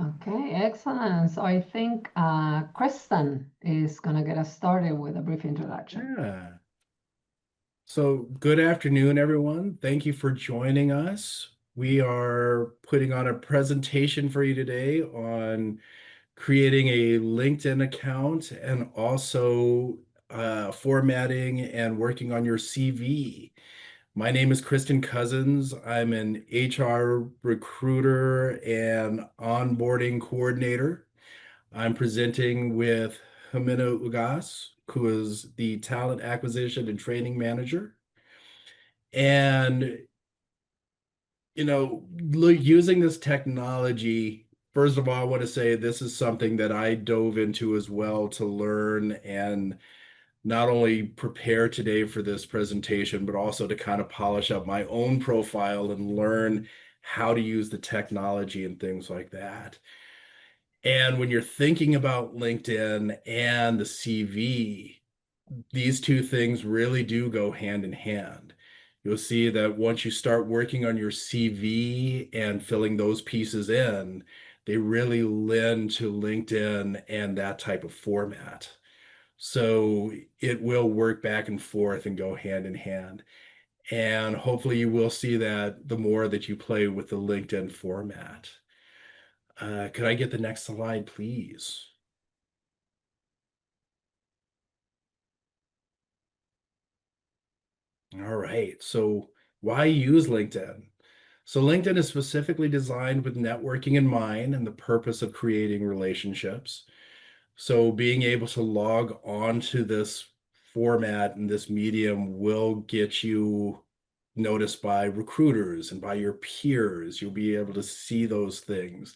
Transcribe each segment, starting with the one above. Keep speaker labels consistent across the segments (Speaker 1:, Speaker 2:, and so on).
Speaker 1: Okay, excellent. So I think Kristen is going to get us started with a brief introduction.
Speaker 2: Yeah. So, good afternoon, everyone. Thank you for joining us. We are putting on a presentation for you today on creating a LinkedIn account and also formatting and working on your CV. My name is Kristen Cousins. I'm an HR recruiter and onboarding coordinator. I'm presenting with Jimena Ugas, who is the talent acquisition and training manager. And, using this technology, first of all, I want to say this is something that I dove into as well to learn and not only prepare today for this presentation, but also to kind of polish up my own profile and learn how to use the technology and things like that. And when you're thinking about LinkedIn and the CV, these two things really do go hand in hand. You'll see that once you start working on your CV and filling those pieces in, they really lend to LinkedIn and that type of format. So it will work back and forth and go hand in hand. And hopefully you will see that the more that you play with the LinkedIn format. Could I get the next slide, please? All right. So why use LinkedIn? So LinkedIn is specifically designed with networking in mind and the purpose of creating relationships. So being able to log on to this format and this medium will get you noticed by recruiters and by your peers. You'll be able to see those things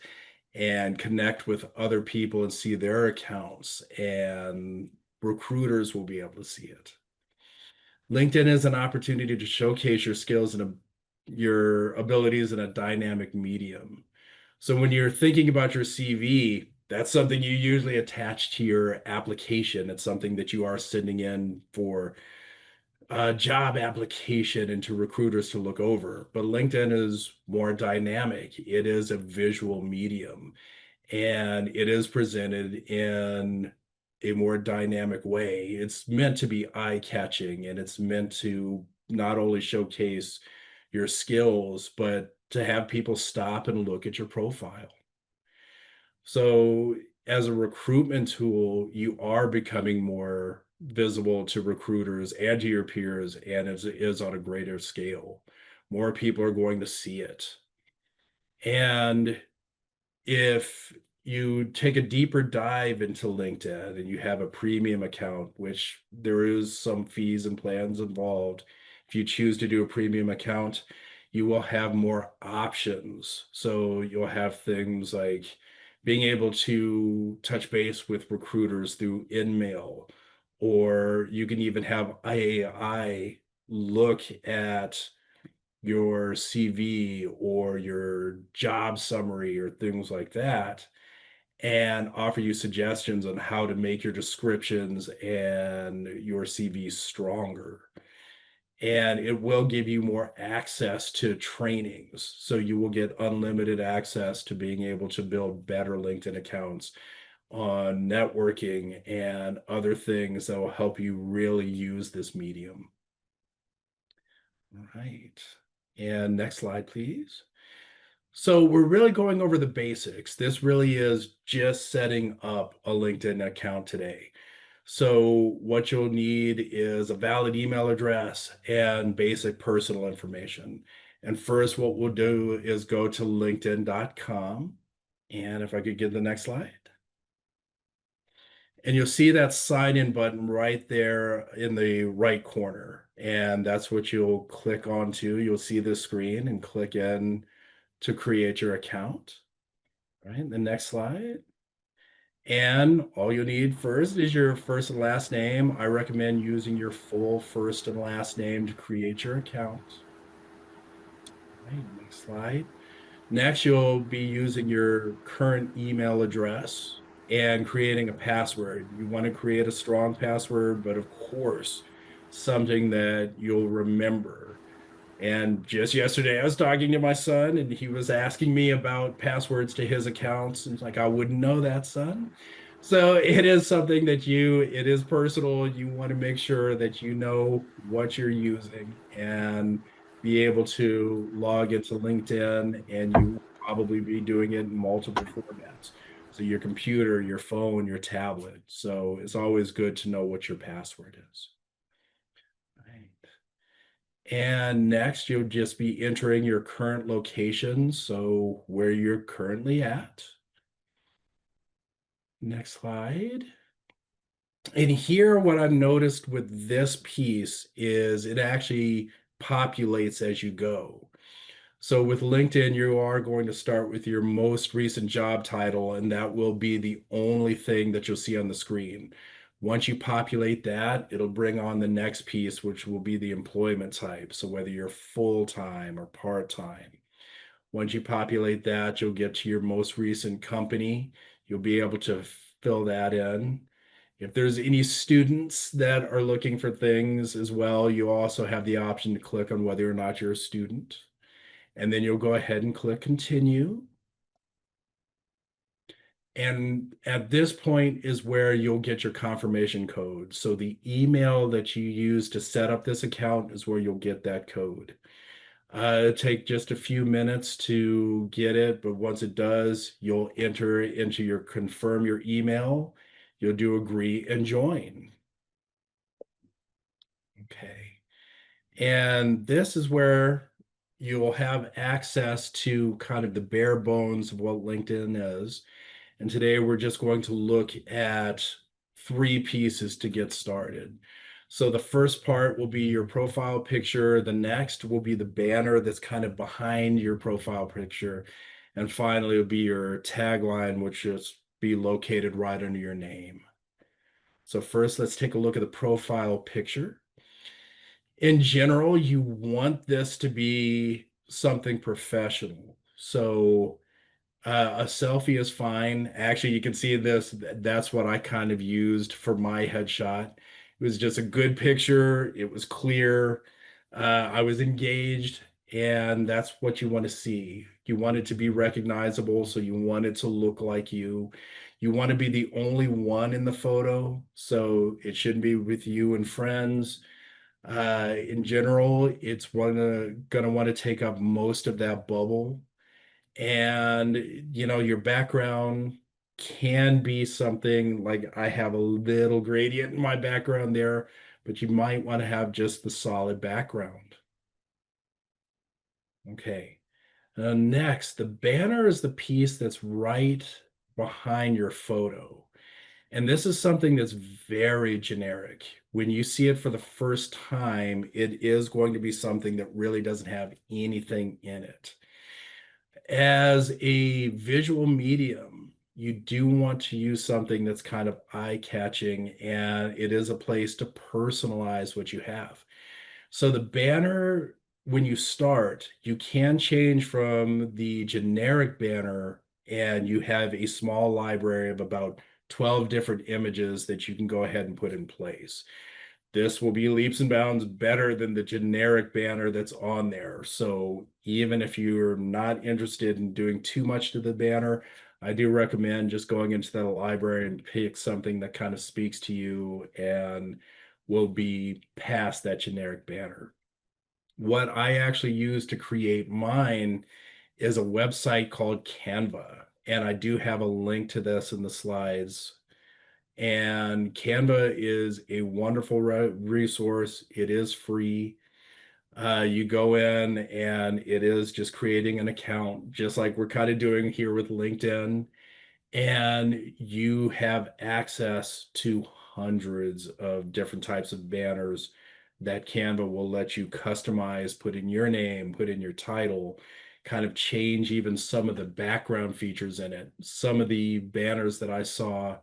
Speaker 2: and connect with other people and see their accounts, and recruiters will be able to see it. LinkedIn is an opportunity to showcase your skills and your abilities in a dynamic medium. So when you're thinking about your CV, that's something you usually attach to your application. It's something that you are sending in for a job application and to recruiters to look over. But LinkedIn is more dynamic. It is a visual medium and it is presented in a more dynamic way. It's meant to be eye-catching and it's meant to not only showcase your skills, but to have people stop and look at your profile. So, as a recruitment tool, you are becoming more visible to recruiters and to your peers, and it is on a greater scale. More people are going to see it. And if you take a deeper dive into LinkedIn and you have a premium account, which there is some fees and plans involved, if you choose to do a premium account, you will have more options. So you'll have things like being able to touch base with recruiters through InMail, or you can even have AI look at your CV or your job summary or things like that and offer you suggestions on how to make your descriptions and your CV stronger. And it will give you more access to trainings. So you will get unlimited access to being able to build better LinkedIn accounts on networking and other things that will help you really use this medium. All right. And next slide, please. So we're really going over the basics. This really is just setting up a LinkedIn account today. So what you'll need is a valid email address and basic personal information. And first, what we'll do is go to linkedin.com. And if I could get the next slide. And you'll see that sign in button right there in the right corner. And that's what you'll click onto. You'll see the screen and click in to create your account. All right, the next slide. And all you need first is your first and last name. I recommend using your full first and last name to create your account. All right, next slide. Next, you'll be using your current email address and creating a password. You want to create a strong password, but of course, something that you'll remember. And just yesterday, I was talking to my son, and he was asking me about passwords to his accounts. And it's like, I wouldn't know that, son. So it is something that it is personal. You want to make sure that you know what you're using and be able to log into LinkedIn, and you will probably be doing it in multiple formats. So your computer, your phone, your tablet. So it's always good to know what your password is. Right. And next, you'll just be entering your current location, so where you're currently at. Next slide. And here, what I've noticed with this piece is it actually populates as you go. So with LinkedIn, you are going to start with your most recent job title, and that will be the only thing that you'll see on the screen. Once you populate that, it'll bring on the next piece, which will be the employment type. So whether you're full-time or part-time. Once you populate that, you'll get to your most recent company. You'll be able to fill that in. If there's any students that are looking for things as well, you also have the option to click on whether or not you're a student. And then you'll go ahead and click continue. And at this point is where you'll get your confirmation code. So the email that you use to set up this account is where you'll get that code. It'll take just a few minutes to get it, but once it does, you'll enter into your confirm your email. You'll do agree and join. Okay. And this is where you'll have access to kind of the bare bones of what LinkedIn is. And today we're just going to look at three pieces to get started. So the first part will be your profile picture. The next will be the banner that's kind of behind your profile picture. And finally, it'll be your tagline, which is be located right under your name. So first, let's take a look at the profile picture. In general, you want this to be something professional. So a selfie is fine. Actually, you can see this. That's what I kind of used for my headshot. It was just a good picture. It was clear. I was engaged, and that's what you want to see. You want it to be recognizable, so you want it to look like you. You want to be the only one in the photo, so it shouldn't be with you and friends. In general, it's gonna want to take up most of that bubble, and your background can be something like I have a little gradient in my background there, but you might want to have just the solid background. Okay. Next, the banner is the piece that's right behind your photo. And this is something that's very generic. When you see it for the first time, it is going to be something that really doesn't have anything in it. As a visual medium, you do want to use something that's kind of eye-catching, and it is a place to personalize what you have. So the banner, when you start, you can change from the generic banner, and you have a small library of about 12 different images that you can go ahead and put in place. This will be leaps and bounds better than the generic banner that's on there. So even if you're not interested in doing too much to the banner, I do recommend just going into that library and pick something that kind of speaks to you and will be past that generic banner. What I actually use to create mine is a website called Canva, and I do have a link to this in the slides. And Canva is a wonderful resource. It is free. You go in and it is just creating an account, just like we're kind of doing here with LinkedIn. And you have access to hundreds of different types of banners that Canva will let you customize, put in your name, put in your title, kind of change even some of the background features in it. Some of the banners that I saw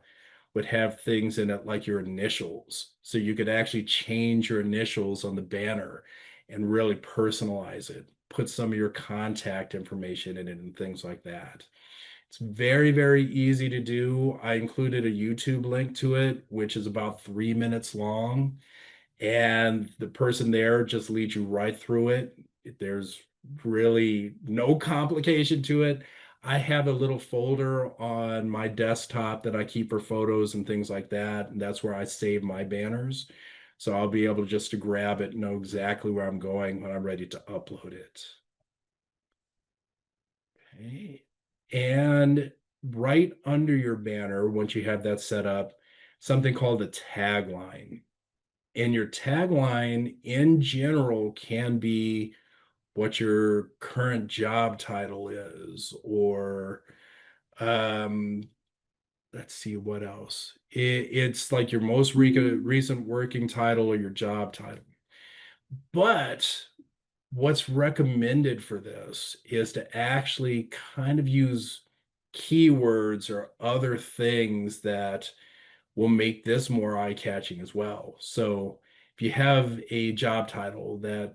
Speaker 2: would have things in it like your initials. So you could actually change your initials on the banner and really personalize it, put some of your contact information in it and things like that. It's very, very easy to do. I included a YouTube link to it, which is about 3 minutes long. And the person there just leads you right through it. There's really no complication to it. I have a little folder on my desktop that I keep for photos and things like that, and that's where I save my banners. So I'll be able just to grab it and know exactly where I'm going when I'm ready to upload it. Okay. And right under your banner, once you have that set up, something called a tagline. And your tagline in general can be what your current job title is, or let's see what else. It's like your most recent working title or your job title. But what's recommended for this is to actually kind of use keywords or other things that will make this more eye-catching as well. So if you have a job title that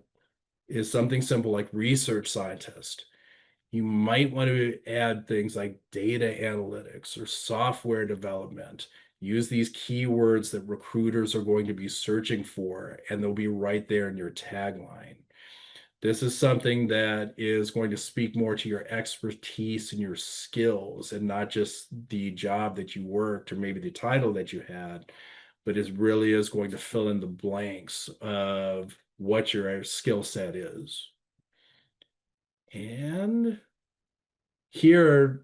Speaker 2: is something simple like research scientist, you might want to add things like data analytics or software development. Use these keywords that recruiters are going to be searching for, and they'll be right there in your tagline. This is something that is going to speak more to your expertise and your skills, and not just the job that you worked or maybe the title that you had, but it really is going to fill in the blanks of what your skill set is. And here,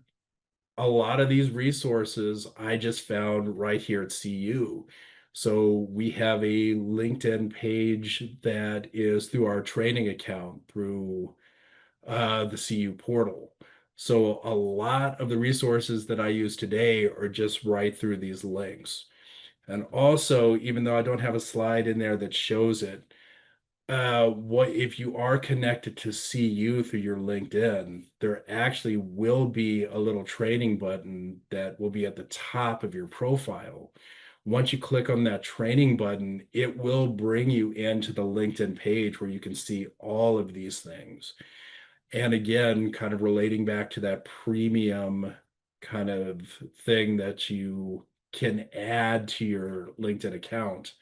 Speaker 2: a lot of these resources I just found right here at CU. So we have a LinkedIn page that is through our training account through the CU portal. So a lot of the resources that I use today are just right through these links. And also, even though I don't have a slide in there that shows it, what if you are connected to CU through your LinkedIn, there actually will be a little training button that will be at the top of your profile. Once you click on that training button, it will bring you into the LinkedIn page where you can see all of these things. And again, kind of relating back to that premium kind of thing that you can add to your LinkedIn account,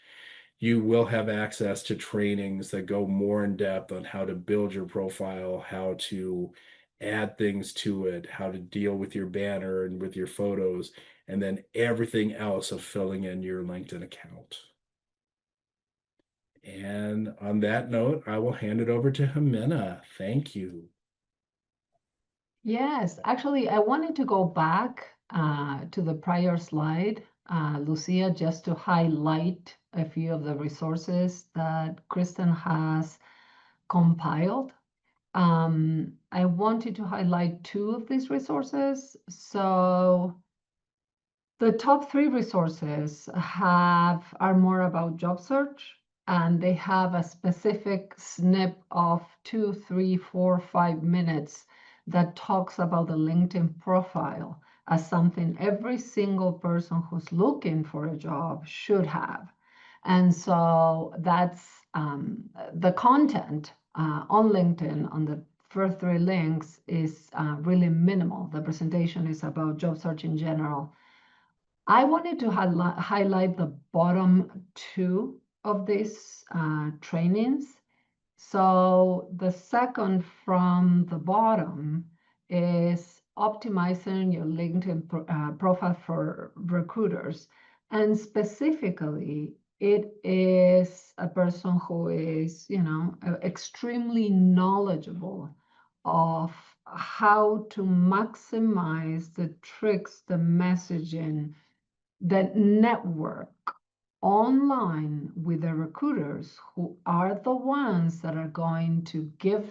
Speaker 2: you will have access to trainings that go more in depth on how to build your profile, how to add things to it, how to deal with your banner and with your photos, and then everything else of filling in your LinkedIn account. And on that note, I will hand it over to Jimena. Thank you.
Speaker 1: Yes, actually, I wanted to go back to the prior slide, Lucia, just to highlight a few of the resources that Kristen has compiled. I wanted to highlight two of these resources. So the top three resources are more about job search, and they have a specific snip of 2, 3, 4, 5 minutes that talks about the LinkedIn profile as something every single person who's looking for a job should have. And so that's the content on LinkedIn on the first three links is really minimal. The presentation is about job search in general. I wanted to highlight the bottom two of these trainings. So the second from the bottom is optimizing your LinkedIn profile for recruiters. And specifically, it is a person who is, extremely knowledgeable of how to maximize the tricks, the messaging, the network online with the recruiters who are the ones that are going to give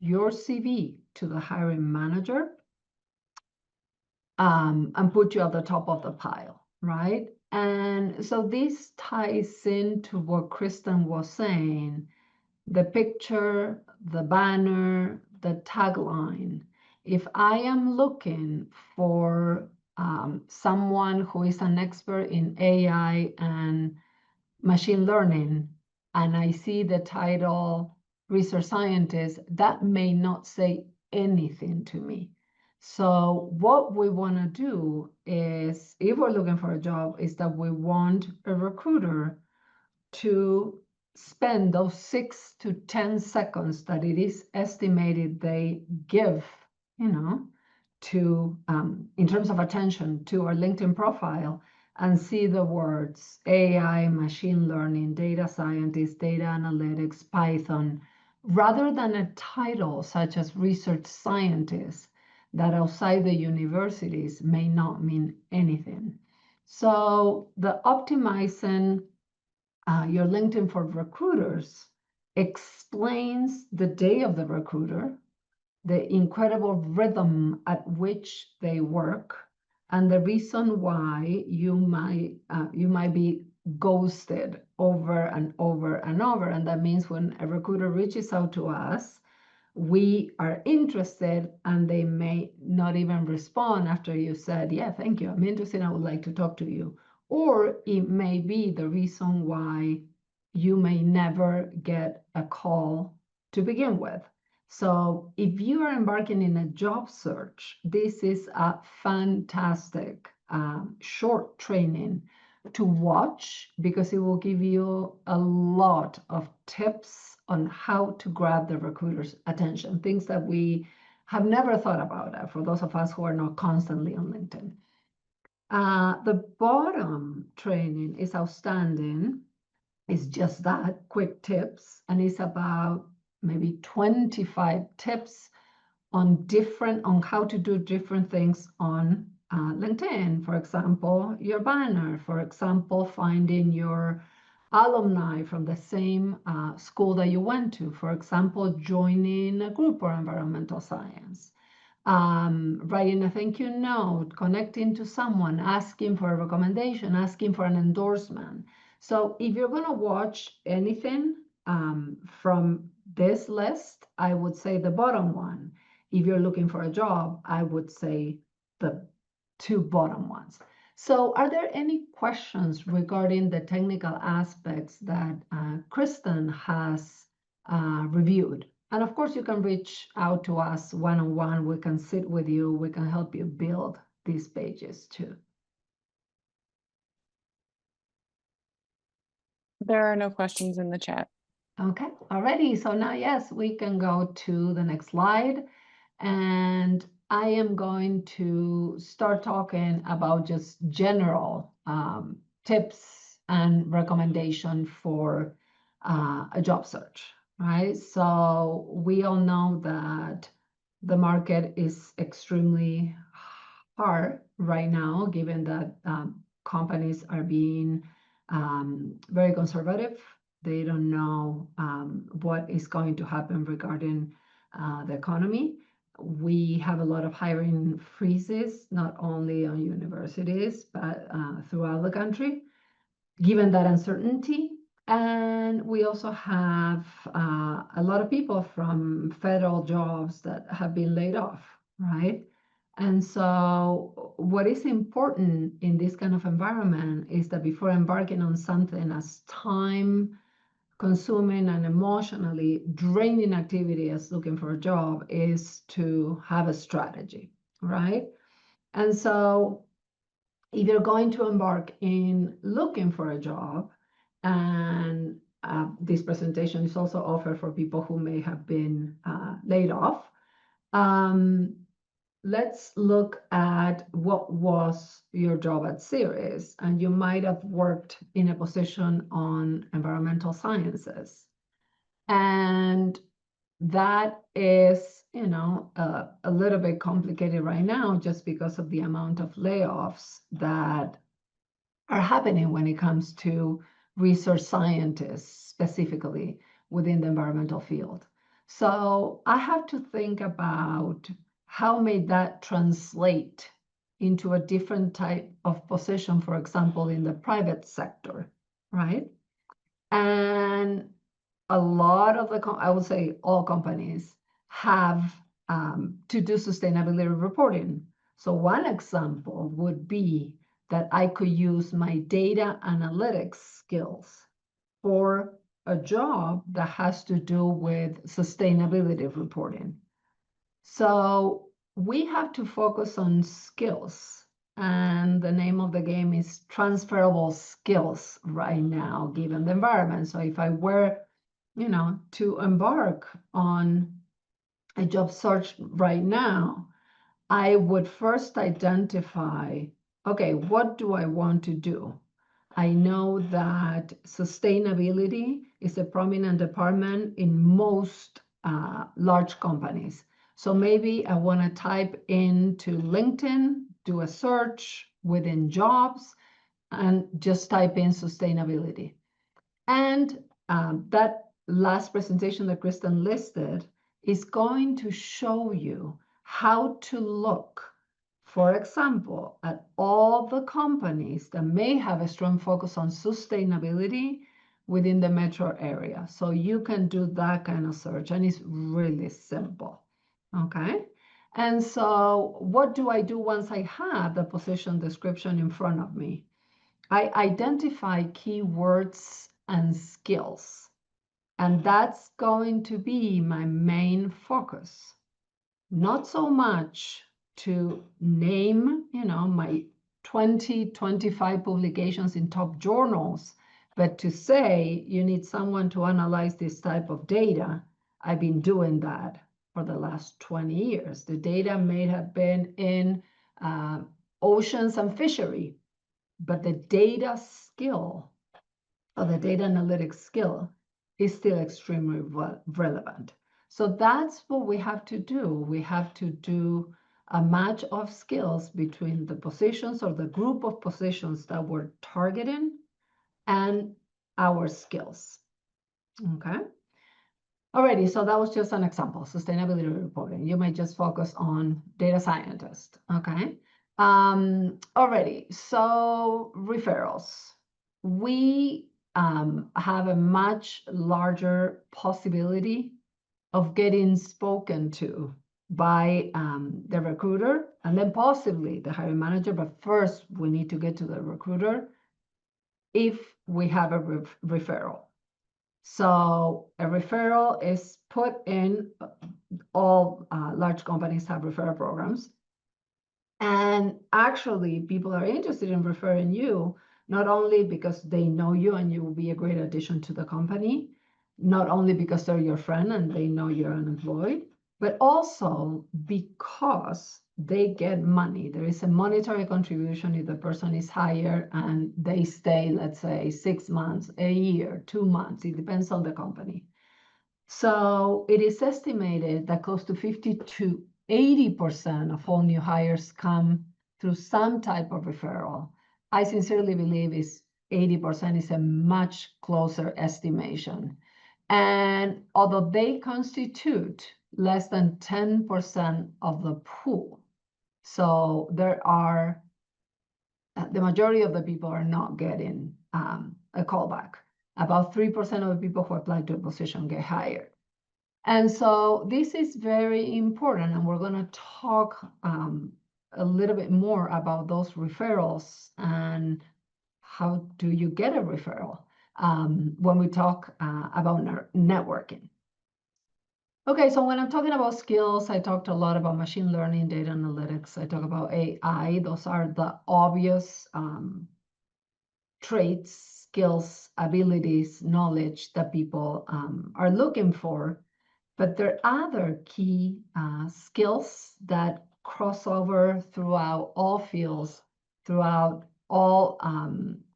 Speaker 1: your CV to the hiring manager and put you at the top of the pile, right? And so this ties into what Kristen was saying, the picture, the banner, the tagline. If I am looking for someone who is an expert in AI and machine learning, and I see the title research scientist, that may not say anything to me. So what we want to do is, if we're looking for a job, is that we want a recruiter to spend those 6 to 10 seconds that it is estimated they give, to in terms of attention to our LinkedIn profile, and see the words AI, machine learning, data scientist, data analytics, Python, rather than a title such as research scientist that outside the universities may not mean anything. So the optimizing your LinkedIn for recruiters explains the day of the recruiter, the incredible rhythm at which they work, and the reason why you might be ghosted over and over and over. And that means when a recruiter reaches out to us, we are interested, and they may not even respond after you said, yeah, thank you, I'm interested, I would like to talk to you. Or it may be the reason why you may never get a call to begin with. So if you are embarking in a job search, this is a fantastic short training to watch, because it will give you a lot of tips on how to grab the recruiter's attention, things that we have never thought about for those of us who are not constantly on LinkedIn. The bottom training is outstanding. It's just that, quick tips, and it's about maybe 25 tips on how to do different things on LinkedIn. For example, your banner. For example, finding your alumni from the same school that you went to. For example, joining a group for environmental science. Writing a thank you note, connecting to someone, asking for a recommendation, asking for an endorsement. So if you're going to watch anything from this list, I would say the bottom one. If you're looking for a job, I would say the 2 bottom ones. So are there any questions regarding the technical aspects that Kristen has reviewed? And of course, you can reach out to us one-on-one. We can sit with you. We can help you build these pages too.
Speaker 3: There are no questions in the chat.
Speaker 1: Okay, already. So now, yes, we can go to the next slide. And I am going to start talking about just general tips and recommendation for a job search, right? So we all know that the market is extremely hard right now, given that companies are being very conservative. They don't know what is going to happen regarding the economy. We have a lot of hiring freezes, not only on universities, but throughout the country, given that uncertainty. And we also have a lot of people from federal jobs that have been laid off, right? And so what is important in this kind of environment is that before embarking on something as time consuming and emotionally draining activity as looking for a job is to have a strategy, right? And so if you're going to embark in looking for a job, and this presentation is also offered for people who may have been laid off, let's look at what was your job at Ceres. And you might have worked in a position on environmental sciences. And that is, a little bit complicated right now just because of the amount of layoffs that are happening when it comes to research scientists, specifically within the environmental field. So I have to think about how may that translate into a different type of position, for example, in the private sector, right? And a lot of I would say all companies have to do sustainability reporting. So one example would be that I could use my data analytics skills for a job that has to do with sustainability reporting. So we have to focus on skills And the name of the game is transferable skills right now, given the environment. So if I were, to embark on a job search right now, I would first identify, okay, what do I want to do? I know that sustainability is a prominent department in most large companies. So maybe I want to type into LinkedIn, do a search within jobs, and just type in sustainability. And that last presentation that Kristen listed is going to show you how to look, for example, at all the companies that may have a strong focus on sustainability within the metro area. So you can do that kind of search, and it's really simple, okay? And so what do I do once I have the position description in front of me? I identify keywords and skills, and that's going to be my main focus. Not so much to name, my 20, 25 publications in top journals, but to say you need someone to analyze this type of data. I've been doing that for the last 20 years. The data may have been in oceans and fishery, but the data skill or the data analytics skill is still extremely relevant. So that's what we have to do. We have to do a match of skills between the positions or the group of positions that we're targeting and our skills. Okay. Alrighty, so that was just an example, sustainability reporting. You may just focus on data scientist, okay? Alrighty, so referrals. We have a much larger possibility of getting spoken to by the recruiter and then possibly the hiring manager, but first we need to get to the recruiter if we have a referral. So a referral is put in, all large companies have referral programs. And actually, people are interested in referring you, not only because they know you and you will be a great addition to the company, not only because they're your friend and they know you're unemployed, but also because they get money. There is a monetary contribution if the person is hired and they stay, let's say, 6 months, a year, 2 months. It depends on the company. So it is estimated that close to 50 to 80% of all new hires come through some type of referral. I sincerely believe 80% is a much closer estimation. And although they constitute less than 10% of the pool, so there are, the majority of the people are not getting a callback. About 3% of the people who apply to a position get hired. And so this is very important, and we're going to talk a little bit more about those referrals and how do you get a referral when we talk about networking. Okay, so when I'm talking about skills, I talked a lot about machine learning, data analytics. I talk about AI. Those are the obvious traits, skills, abilities, knowledge that people are looking for. But there are other key skills that cross over throughout all fields, throughout all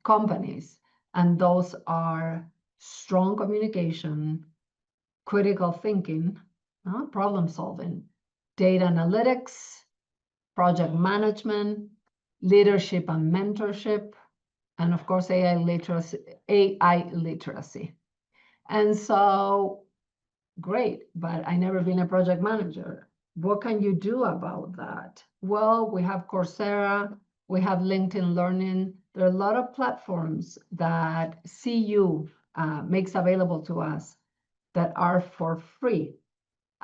Speaker 1: companies. And those are strong communication, critical thinking, problem solving, data analytics, project management, leadership and mentorship, and of course, AI literacy. And so, great, but I never been a project manager. What can you do about that? Well, we have Coursera, we have LinkedIn Learning. There are a lot of platforms that CU makes available to us that are for free.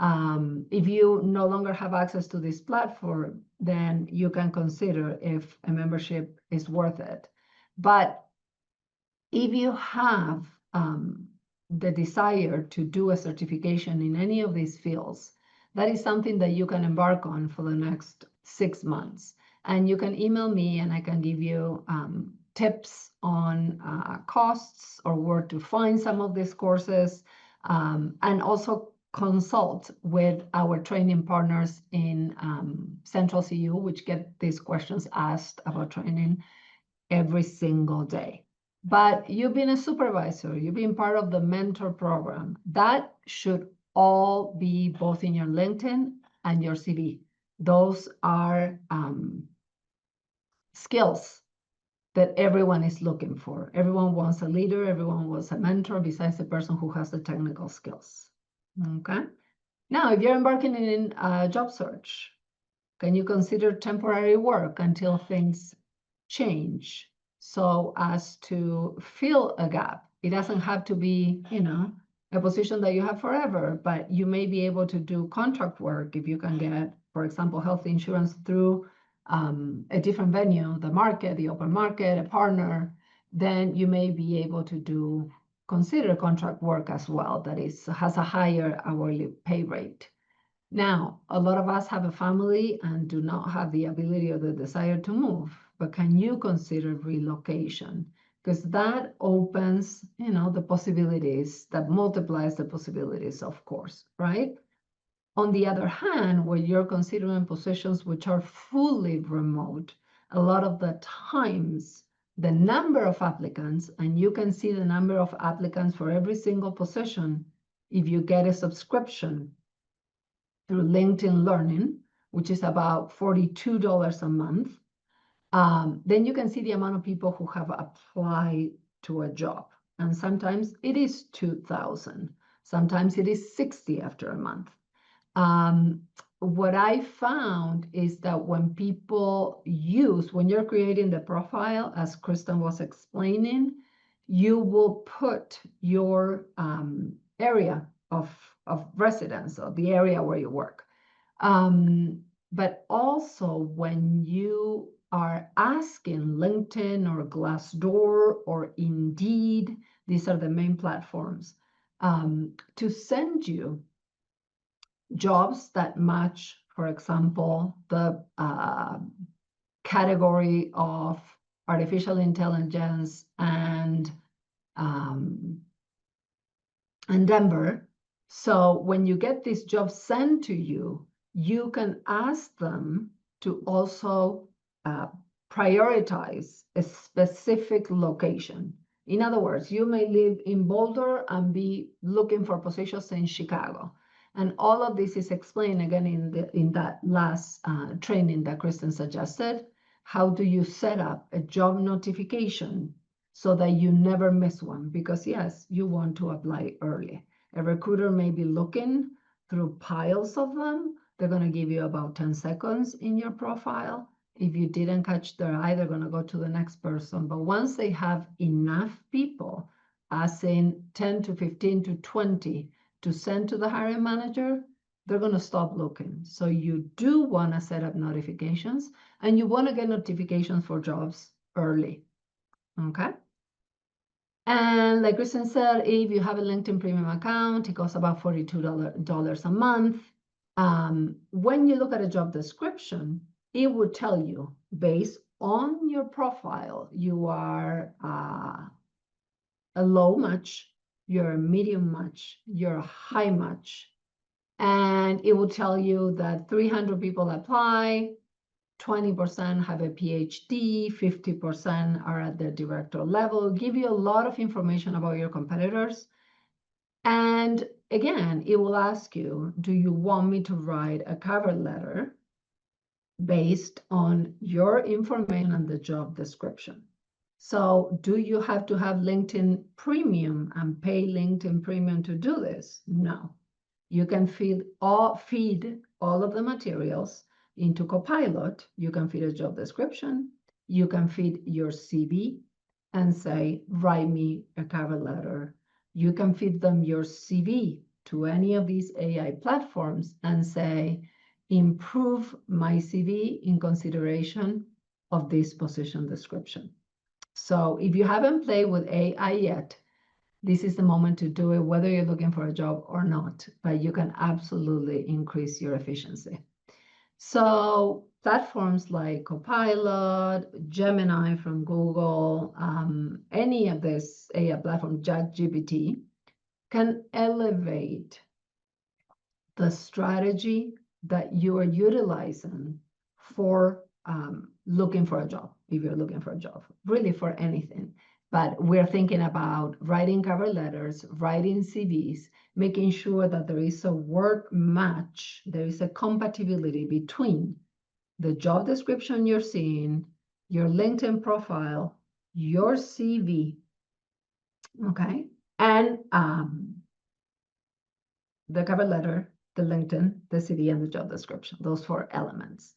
Speaker 1: If you no longer have access to this platform, then you can consider if a membership is worth it. But if you have the desire to do a certification in any of these fields, that is something that you can embark on for the next 6 months. And you can email me and I can give you tips on costs or where to find some of these courses, and also consult with our training partners in Central CU, which get these questions asked about training every single day. But you've been a supervisor, you've been part of the mentor program. That should all be both in your LinkedIn and your CV. Those are skills that everyone is looking for. Everyone wants a leader, everyone wants a mentor besides the person who has the technical skills. Okay. Now, if you're embarking in a job search, can you consider temporary work until things change so as to fill a gap? It doesn't have to be, a position that you have forever, but you may be able to do contract work if you can get, for example, health insurance through a different venue, the market, the open market, a partner, then you may be able to consider contract work as well that has a higher hourly pay rate. Now, a lot of us have a family and do not have the ability or the desire to move, but can you consider relocation? Because that opens, the possibilities, that multiplies the possibilities, of course, right? On the other hand, when you're considering positions which are fully remote, a lot of the times, the number of applicants, and you can see the number of applicants for every single position, if you get a subscription through LinkedIn Learning, which is about $42 a month, then you can see the amount of people who have applied to a job. And sometimes it is 2,000. Sometimes it is 60 after a month. What I found is that when you're creating the profile, as Kristen was explaining, you will put your area of residence, or the area where you work. But also when you are asking LinkedIn or Glassdoor or Indeed, these are the main platforms, to send you jobs that match, for example, the category of artificial intelligence and Denver. So when you get these jobs sent to you, you can ask them to also prioritize a specific location. In other words, you may live in Boulder and be looking for positions in Chicago. And all of this is explained again in that last training that Kristen suggested. How do you set up a job notification so that you never miss one? Because yes, you want to apply early. A recruiter may be looking through piles of them. They're going to give you about 10 seconds in your profile. If you didn't catch their eye, they're going to go to the next person. But once they have enough people, as in 10 to 15 to 20, to send to the hiring manager, they're going to stop looking. So you do want to set up notifications, and you want to get notifications for jobs early. Okay. And like Kristen said, if you have a LinkedIn Premium account, it costs about $42 a month. When you look at a job description, it would tell you, based on your profile, you are a low match, you're a medium match, you're a high match. And it will tell you that 300 people apply, 20% have a PhD, 50% are at the director level, give you a lot of information about your competitors. And again, it will ask you, do you want me to write a cover letter based on your information and the job description? So do you have to have LinkedIn Premium and pay LinkedIn Premium to do this? No. You can feed all of the materials into Copilot. You can feed a job description. You can feed your CV and say, write me a cover letter. You can feed them your CV to any of these AI platforms and say, improve my CV in consideration of this position description. So if you haven't played with AI yet, this is the moment to do it, whether you're looking for a job or not, but you can absolutely increase your efficiency. So platforms like Copilot, Gemini from Google, any of this AI platform, ChatGPT, can elevate the strategy that you are utilizing for looking for a job, if you're looking for a job, really for anything. But we're thinking about writing cover letters, writing CVs, making sure that there is a word match, there is a compatibility between the job description you're seeing, your LinkedIn profile, your CV, okay, and the cover letter, the LinkedIn, the CV, and the job description, those 4 elements.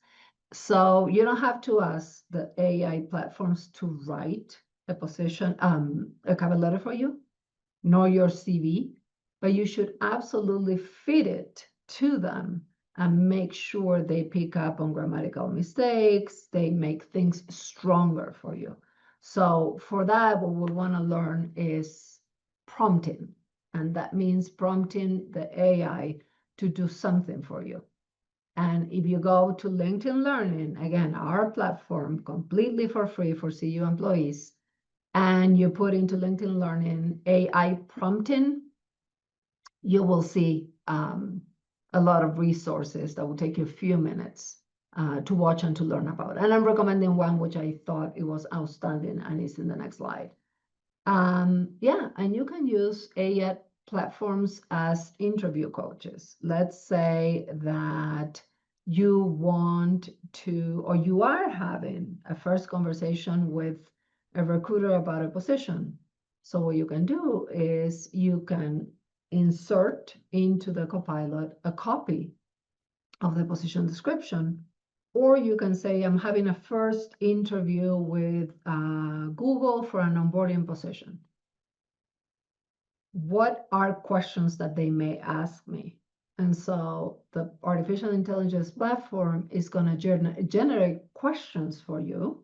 Speaker 1: So you don't have to ask the AI platforms to write a position, a cover letter for you, nor your CV, but you should absolutely fit it to them and make sure they pick up on grammatical mistakes, they make things stronger for you. So for that, what we want to learn is prompting, and that means prompting the AI to do something for you. And if you go to LinkedIn Learning, again, our platform completely for free for CU employees, and you put into LinkedIn Learning AI prompting, you will see a lot of resources that will take you a few minutes to watch and to learn about. And I'm recommending one which I thought it was outstanding, and it's in the next slide. Yeah, and you can use AI platforms as interview coaches. Let's say that you want to, or you are having a first conversation with a recruiter about a position. So what you can do is you can insert into the Copilot a copy of the position description, or you can say, I'm having a first interview with Google for an onboarding position. What are questions that they may ask me? And so the artificial intelligence platform is going to generate questions for you.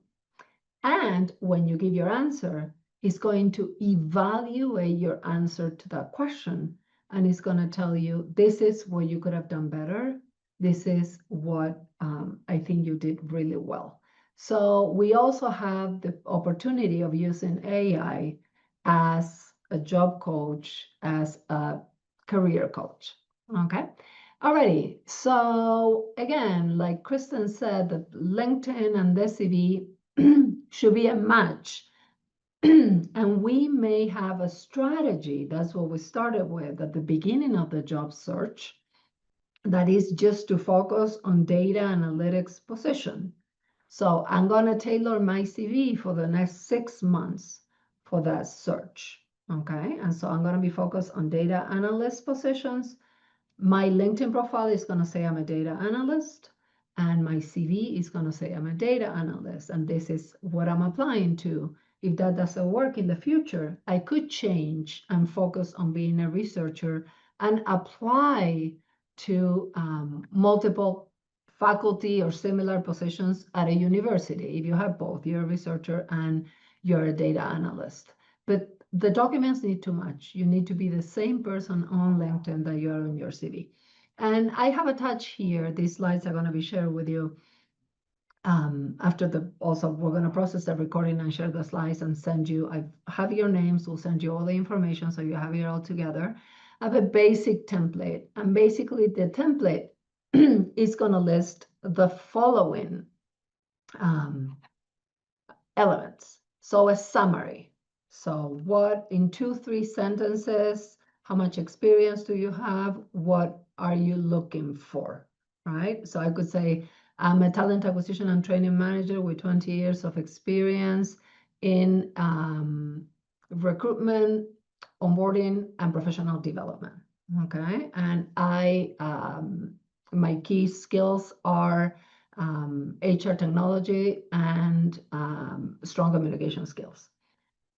Speaker 1: And when you give your answer, it's going to evaluate your answer to that question. And it's going to tell you, this is what you could have done better. This is what I think you did really well. So we also have the opportunity of using AI as a job coach, as a career coach. Okay. Alrighty. So again, like Kristen said, that LinkedIn and the CV should be a match. And we may have a strategy. That's what we started with at the beginning of the job search. That is just to focus on data analytics position. So I'm going to tailor my CV for the next 6 months for that search. Okay. And so I'm going to be focused on data analyst positions. My LinkedIn profile is going to say I'm a data analyst, and my CV is going to say I'm a data analyst, and this is what I'm applying to. If that doesn't work in the future, I could change and focus on being a researcher and apply to multiple faculty or similar positions at a university. If you have both, you're a researcher and you're a data analyst. But the documents need to match. You need to be the same person on LinkedIn that you are on your CV. And I have attached here, these slides are going to be shared with you after we're going to process the recording and share the slides and send you, I have your names, we'll send you all the information so you have it all together. I have a basic template, and basically the template is going to list the following elements. So a summary. So what, in 2-3 sentences, how much experience do you have? What are you looking for, right? So I could say, I'm a talent acquisition and training manager with 20 years of experience in recruitment, onboarding, and professional development, okay? And my key skills are HR technology and strong communication skills.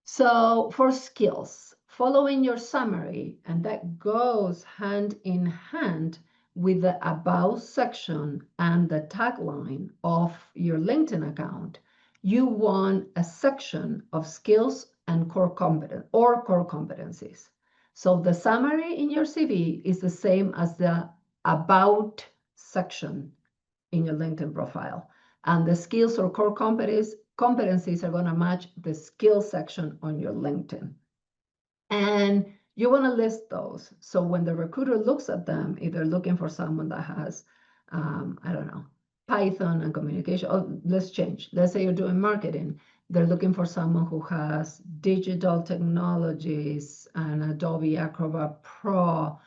Speaker 1: So for skills, following your summary, and that goes hand in hand with the About section and the tagline of your LinkedIn account, you want a section of skills and core competencies. So the summary in your CV is the same as the About section in your LinkedIn profile. And the skills or core competencies are going to match the skills section on your LinkedIn. And you want to list those. So when the recruiter looks at them, if they're looking for someone that has, I don't know, Python and communication, oh, let's change. Let's say you're doing marketing. They're looking for someone who has digital technologies and Adobe Acrobat Pro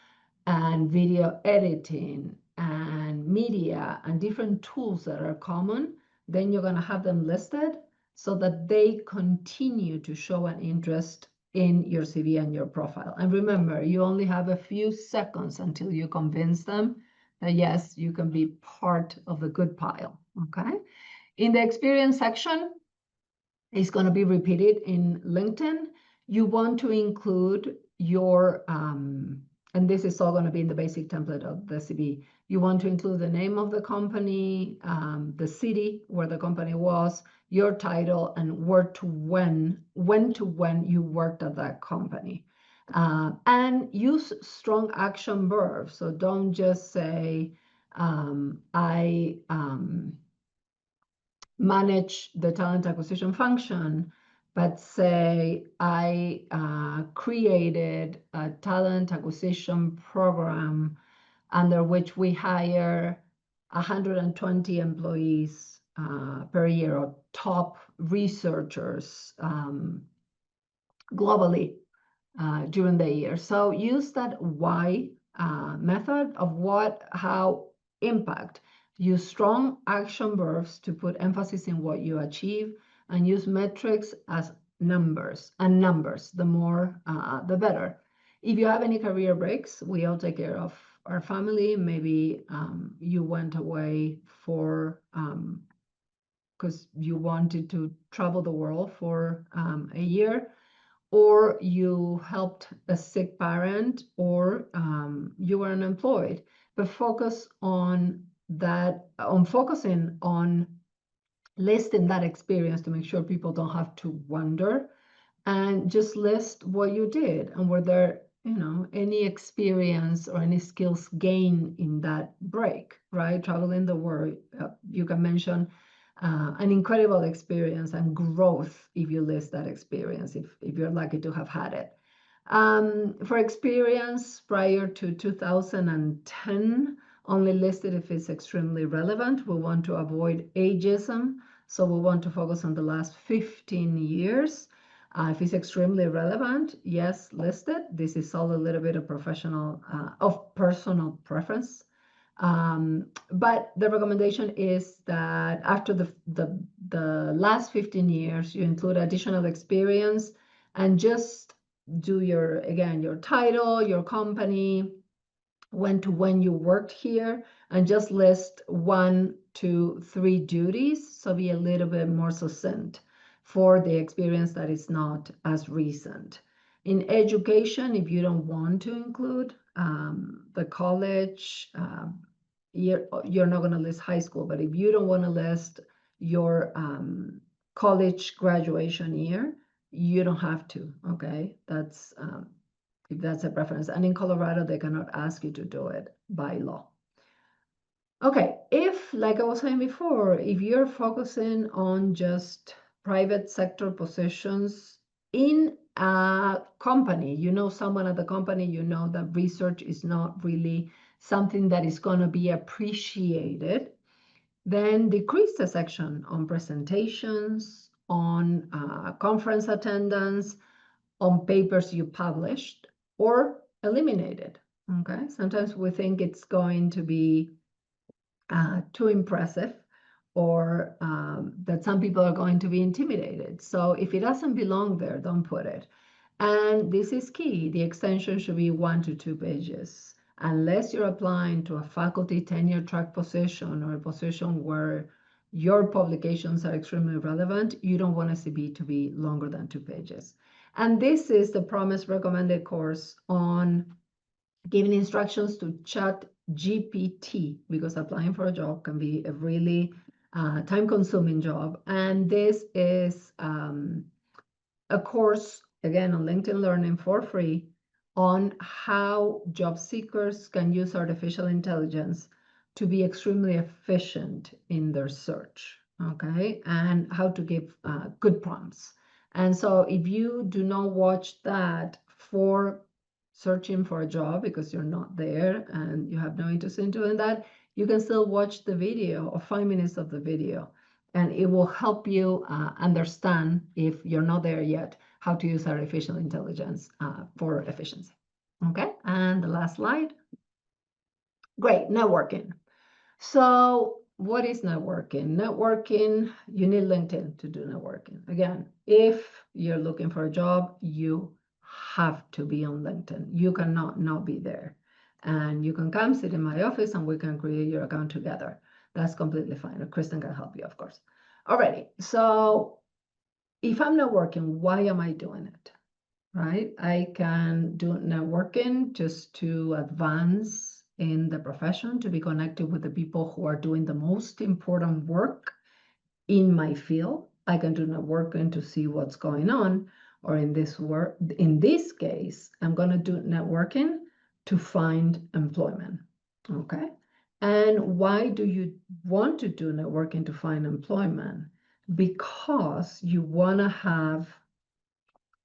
Speaker 1: and video editing and media and different tools that are common. Then you're going to have them listed so that they continue to show an interest in your CV and your profile. And remember, you only have a few seconds until you convince them that yes, you can be part of the good pile, okay? In the experience section, it's going to be repeated in LinkedIn. You want to include your, and this is all going to be in the basic template of the CV. You want to include the name of the company, the city where the company was, your title, and when to when you worked at that company. And use strong action verbs. So don't just say, I manage the talent acquisition function, but say I created a talent acquisition program under which we hire 120 employees per year, or top researchers globally during the year. So use that why method of how impact. Use strong action verbs to put emphasis in what you achieve, and use metrics as numbers. And numbers, the more, the better. If you have any career breaks, we all take care of our family. Maybe you went away for, because you wanted to travel the world for a year, or you helped a sick parent, or you were unemployed. But focus on that, focusing on listing that experience to make sure people don't have to wonder, and just list what you did and were there, any experience or any skills gained in that break, right? Traveling the world, you can mention an incredible experience and growth if you list that experience, if you're lucky to have had it. For experience prior to 2010, only listed if it's extremely relevant. We want to avoid ageism, so we want to focus on the last 15 years. If it's extremely relevant, yes, list it. This is all a little bit of personal preference. But the recommendation is that after the last 15 years, you include additional experience, and just do your title, your company, when you worked here, and just list 1, 2, 3 duties. So be a little bit more succinct for the experience that is not as recent. In education, if you don't want to include the college, you're not going to list high school, but if you don't want to list your college graduation year, you don't have to, okay? That's if that's a preference. And in Colorado, they cannot ask you to do it by law. Okay, if, like I was saying before, if you're focusing on just private sector positions in a company, someone at the company, that research is not really something that is going to be appreciated, then decrease the section on presentations, on conference attendance, on papers you published, or eliminate it, okay? Sometimes we think it's going to be too impressive, or that some people are going to be intimidated. So if it doesn't belong there, don't put it. And this is key. The extension should be 1 to 2 pages. Unless you're applying to a faculty tenure track position, or a position where your publications are extremely relevant, you don't want a CV to be longer than 2 pages. And this is the Promise recommended course on giving instructions to ChatGPT, because applying for a job can be a really time-consuming job. And this is a course, again, on LinkedIn Learning for free, on how job seekers can use artificial intelligence to be extremely efficient in their search. okay, and how to give good prompts. And so if you do not watch that for searching for a job because you're not there and you have no interest in doing that, you can still watch the video or 5 minutes of the video, and it will help you understand, if you're not there yet, how to use artificial intelligence for efficiency. Okay, and the last slide. Great, networking. So what is networking? Networking, you need LinkedIn to do networking. Again, if you're looking for a job, you have to be on LinkedIn. You cannot not be there. And you can come sit in my office and we can create your account together. That's completely fine. Kristen can help you, of course. Alrighty, so if I'm not working, why am I doing it? Right? I can do networking just to advance in the profession, to be connected with the people who are doing the most important work in my field. I can do networking to see what's going on, or in this case, I'm going to do networking to find employment. Okay. And why do you want to do networking to find employment? Because you want to have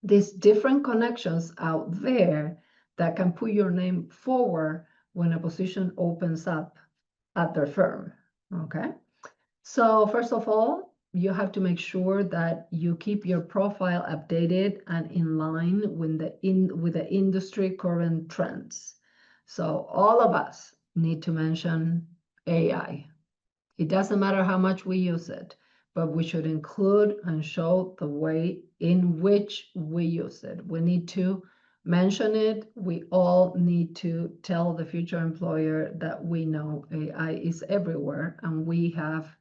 Speaker 1: these different connections out there that can put your name forward when a position opens up at their firm, okay? So first of all, you have to make sure that you keep your profile updated and in line with the industry current trends. So all of us need to mention AI. It doesn't matter how much we use it, but we should include and show the way in which we use it. We need to mention it. We all need to tell the future employer that we know AI is everywhere, and we have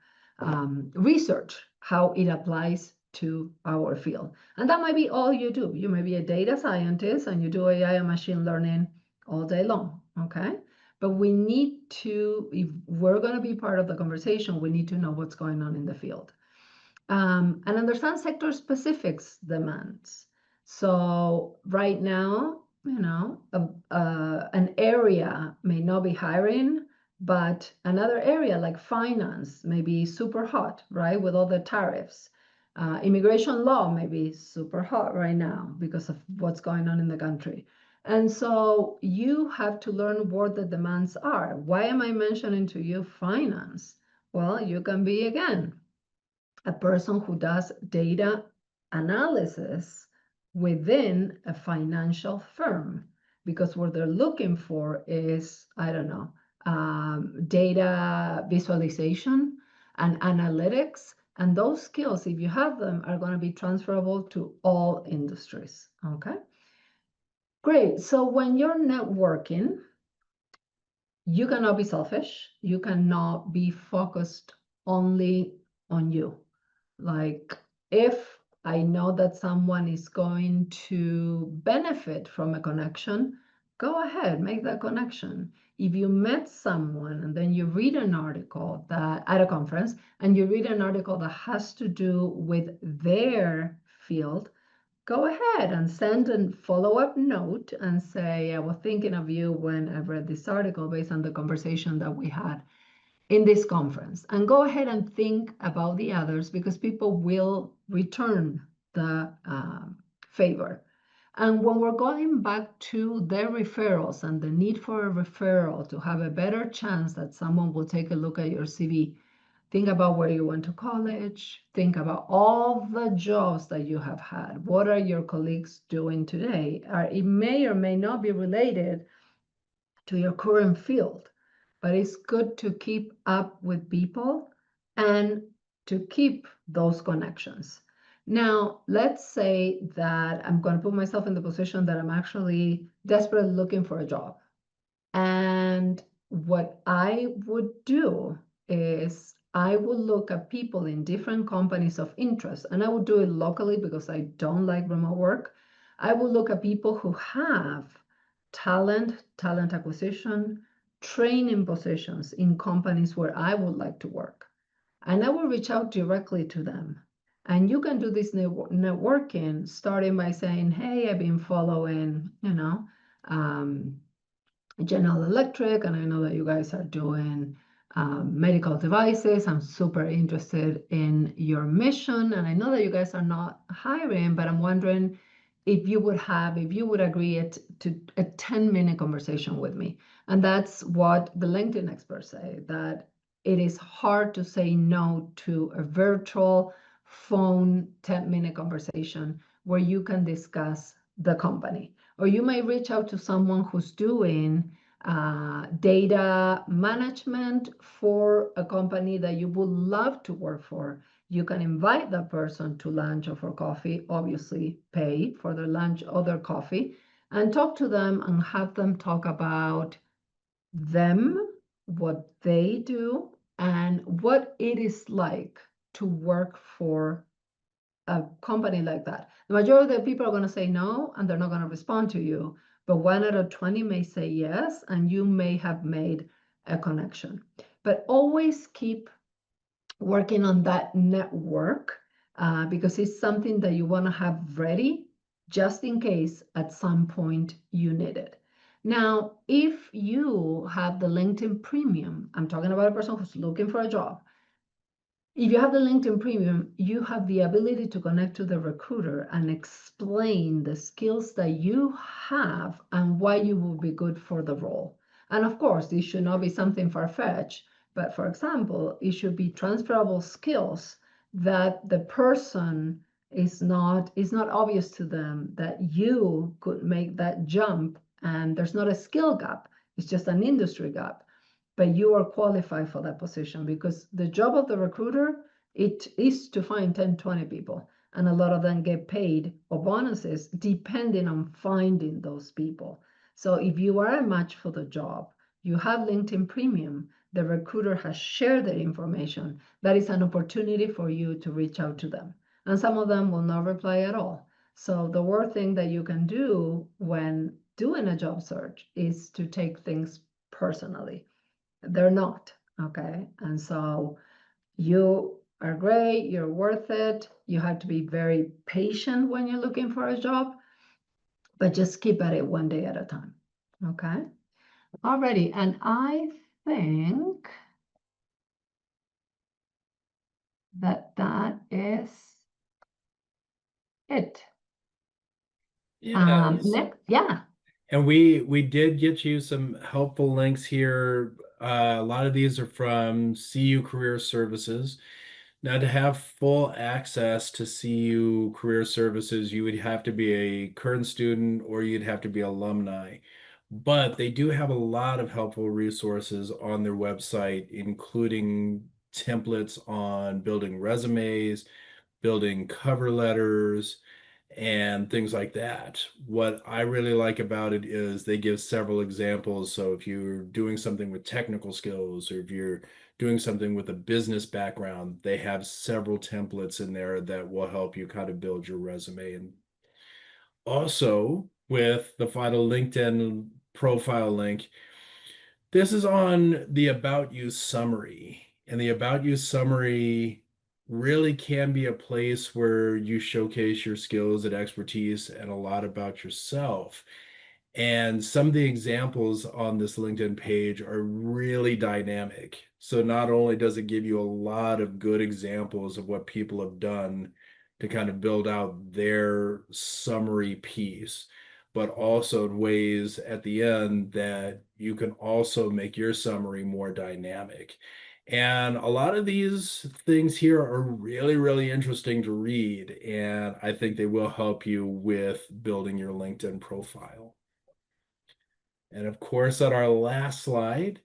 Speaker 1: research how it applies to our field. And that might be all you do. You may be a data scientist and you do AI and machine learning all day long, okay? But we need to, if we're going to be part of the conversation, we need to know what's going on in the field and understand sector specifics demands. So right now, an area may not be hiring, but another area like finance may be super hot, right? With all the tariffs. Immigration law may be super hot right now because of what's going on in the country. And so you have to learn what the demands are. Why am I mentioning to you finance? Well, you can be, again, a person who does data analysis within a financial firm, because what they're looking for is, I don't know, data visualization and analytics. And those skills, if you have them, are going to be transferable to all industries. Okay. Great. So when you're networking, you cannot be selfish. You cannot be focused only on you. Like, if I know that someone is going to benefit from a connection, go ahead, make that connection. If you met someone and then you read an article that at a conference and you read an article that has to do with their field, go ahead and send a follow-up note and say, I was thinking of you when I read this article based on the conversation that we had in this conference. And go ahead and think about the others, because people will return the favor. And when we're going back to their referrals and the need for a referral to have a better chance that someone will take a look at your CV, think about where you went to college. Think about all the jobs that you have had. What are your colleagues doing today? It may or may not be related to your current field, but it's good to keep up with people and to keep those connections. Now, let's say that I'm going to put myself in the position that I'm actually desperately looking for a job. And what I would do is I would look at people in different companies of interest, and I would do it locally because I don't like remote work. I would look at people who have talent acquisition, training positions in companies where I would like to work. And I will reach out directly to them. And you can do this networking starting by saying, hey, I've been following, General Electric, and I know that you guys are doing medical devices. I'm super interested in your mission. And I know that you guys are not hiring, but I'm wondering if you would agree to a 10-minute conversation with me. And that's what the LinkedIn experts say, that it is hard to say no to a virtual phone 10-minute conversation where you can discuss the company. Or you may reach out to someone who's doing data management for a company that you would love to work for. You can invite that person to lunch or for coffee, obviously pay for their lunch or their coffee, and talk to them and have them talk about them, what they do, and what it is like to work for a company like that. The majority of the people are going to say no, and they're not going to respond to you. But 1 out of 20 may say yes, and you may have made a connection. But always keep working on that network because it's something that you want to have ready just in case at some point you need it. Now, if you have the LinkedIn Premium, I'm talking about a person who's looking for a job. If you have the LinkedIn Premium, you have the ability to connect to the recruiter and explain the skills that you have and why you will be good for the role. And of course, this should not be something far-fetched, but for example, it should be transferable skills that the person is not obvious to them that you could make that jump, and there's not a skill gap, it's just an industry gap. But you are qualified for that position because the job of the recruiter, it is to find 10, 20 people. And a lot of them get paid or bonuses depending on finding those people. So if you are a match for the job, you have LinkedIn Premium, the recruiter has shared the information, that is an opportunity for you to reach out to them. And some of them will not reply at all. So the worst thing that you can do when doing a job search is to take things personally. They're not, okay? And so you are great, you're worth it. You have to be very patient when you're looking for a job, but just keep at it one day at a time, okay? Alrighty, and I think that is it.
Speaker 2: Yes.
Speaker 1: Next, yeah.
Speaker 2: And we did get you some helpful links here. A lot of these are from CU Career Services. Now, to have full access to CU Career Services, you would have to be a current student or you'd have to be alumni. But they do have a lot of helpful resources on their website, including templates on building resumes, building cover letters, and things like that. What I really like about it is they give several examples. So if you're doing something with technical skills, or if you're doing something with a business background, they have several templates in there that will help you kind of build your resume. And also with the final LinkedIn profile link, this is on the About You summary. And the About You summary really can be a place where you showcase your skills and expertise and a lot about yourself. And some of the examples on this LinkedIn page are really dynamic. So not only does it give you a lot of good examples of what people have done to kind of build out their summary piece, but also in ways at the end that you can also make your summary more dynamic. And a lot of these things here are really, really interesting to read. And I think they will help you with building your LinkedIn profile. And of course, on our last slide,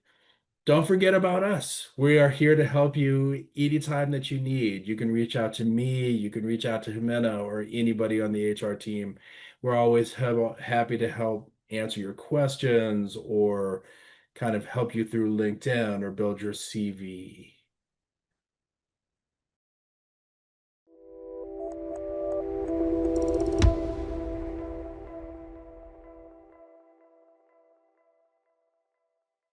Speaker 2: don't forget about us. We are here to help you anytime that you need. You can reach out to me, you can reach out to Jimena or anybody on the HR team. We're always happy to help answer your questions or kind of help you through LinkedIn or build your CV.